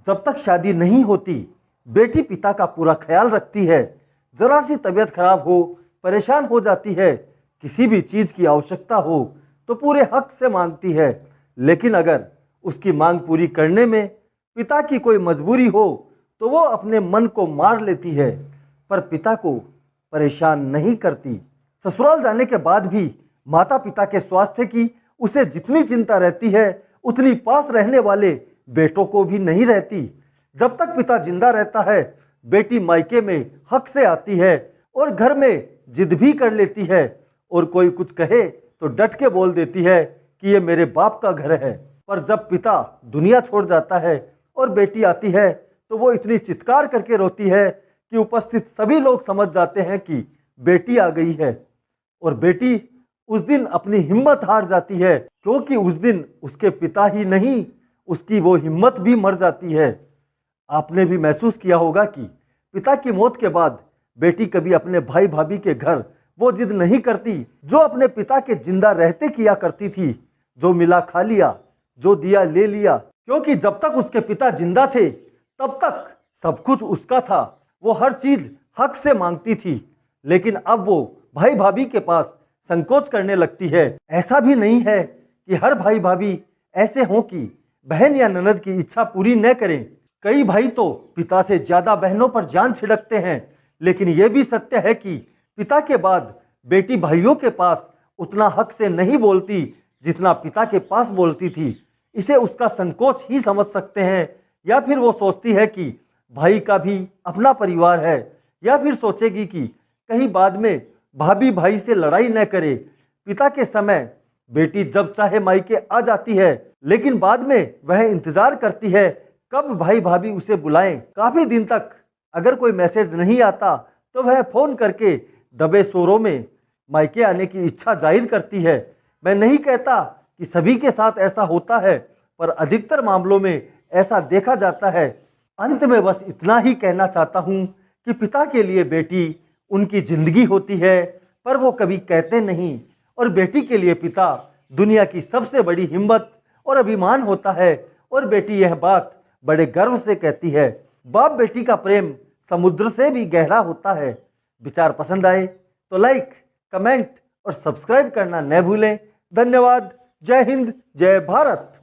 जब तक शादी नहीं होती बेटी पिता का पूरा ख्याल रखती है। जरा सी तबीयत खराब हो, परेशान हो जाती है, किसी भी चीज की आवश्यकता हो तो पूरे हक से मांगती है। लेकिन अगर उसकी मांग पूरी करने में पिता की कोई मजबूरी हो तो वो अपने मन को मार लेती है, पर पिता को परेशान नहीं करती। ससुराल जाने के बाद भी माता पिता के स्वास्थ्य की उसे जितनी चिंता रहती है उतनी पास रहने वाले बेटों को भी नहीं रहती। जब तक पिता जिंदा रहता है बेटी मायके में हक से आती है और घर में जिद भी कर लेती है, और कोई कुछ कहे तो डट के बोल देती है कि ये मेरे बाप का घर है। पर जब पिता दुनिया छोड़ जाता है और बेटी आती है तो वो इतनी चित्कार करके रोती है कि उपस्थित सभी लोग समझ जाते हैं कि बेटी आ गई है। और बेटी उस दिन अपनी हिम्मत हार जाती है, क्योंकि उस दिन उसके पिता ही नहीं, उसकी वो हिम्मत भी मर जाती है। आपने भी महसूस किया होगा कि पिता की मौत के बाद बेटी कभी अपने भाई भाभी के घर वो जिद नहीं करती जो अपने पिता के जिंदा रहते किया करती थी। जो मिला खा लिया, जो दिया ले लिया, क्योंकि जब तक उसके पिता जिंदा थे तब तक सब कुछ उसका था। वो हर चीज हक से मांगती थी, लेकिन अब वो भाई भाभी के पास संकोच करने लगती है। ऐसा भी नहीं है कि हर भाई भाभी ऐसे हों कि बहन या ननद की इच्छा पूरी न करें। कई भाई तो पिता से ज्यादा बहनों पर जान छिड़कते हैं, लेकिन यह भी सत्य है कि पिता के बाद बेटी भाइयों के पास उतना हक से नहीं बोलती जितना पिता के पास बोलती थी। इसे उसका संकोच ही समझ सकते हैं, या फिर वो सोचती है कि भाई का भी अपना परिवार है, या फिर सोचेगी कि कहीं बाद में भाभी भाई से लड़ाई न करे। पिता के समय बेटी जब चाहे मायके आ जाती है, लेकिन बाद में वह इंतजार करती है कब भाई भाभी उसे बुलाएं। काफी दिन तक अगर कोई मैसेज नहीं आता तो वह फोन करके दबे शोरों में मायके आने की इच्छा जाहिर करती है। मैं नहीं कहता कि सभी के साथ ऐसा होता है, पर अधिकतर मामलों में ऐसा देखा जाता है। अंत में बस इतना ही कहना चाहता हूं कि पिता के लिए बेटी उनकी जिंदगी होती है, पर वो कभी कहते नहीं, और बेटी के लिए पिता दुनिया की सबसे बड़ी हिम्मत और अभिमान होता है। और बेटी यह बात बड़े गर्व से कहती है। बाप बेटी का प्रेम समुद्र से भी गहरा होता है। विचार पसंद आए तो लाइक, कमेंट और सब्सक्राइब करना न भूलें। धन्यवाद। जय हिंद, जय भारत।